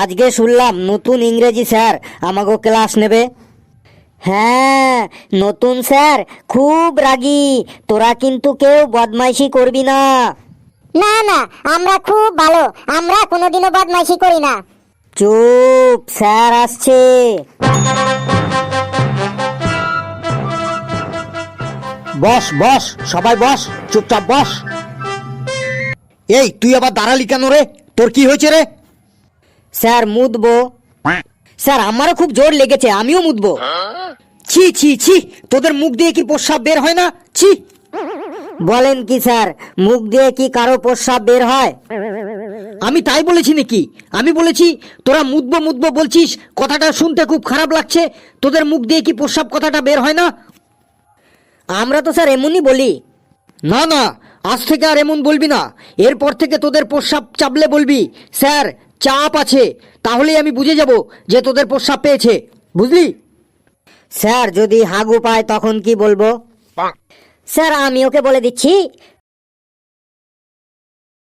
আজকে শুনলাম নতুন ইংরেজি স্যার আমাকে ক্লাস নেবে। হ্যাঁ, নতুন স্যার খুব রাগী, তোরা কিন্তু কেউ বদমাইশি করবি না। না না, আমরা খুব ভালো, আমরা কোনোদিনও বদমাইশি করি না। চুপ, স্যার আসছে। বস বস, সবাই বস, চুপচাপ বস। এই তুই আবার দাঁড়ালি কেন রে? তোর কি হয়েছে রে? স্যার মুতবো। স্যার আমারও খুব জোর লেগেছে, আমিও মুতবো। ছি ছি ছি, তোদের মুখ দিয়ে কি প্রস্রাব বের হয় না? ছি। বলেন কি স্যার, মুখ দিয়ে কি কারো প্রস্রাব বের হয়? আমি তাই বলেছি নাকি? আমি বলেছি তোরা মুতবো মুতবো বলছিস, কথাটা শুনতে খুব খারাপ লাগছে। তোদের মুখ দিয়ে কি প্রস্রাব কথাটা বের হয় না? আমরা তো স্যার এমনই বলি। না না, আজ থেকে আর এমন বলবি না। এরপর থেকে তোদের প্রস্রাব চাপলে বলবি স্যার চাপ আছে, তাহলেই আমি বুঝে যাব যে তোদের প্রস্রাব পেয়েছে, বুঝলি? স্যার যদি হাগু পায় তখন কি বলবো? স্যার আমি ওকে বলে দিচ্ছি,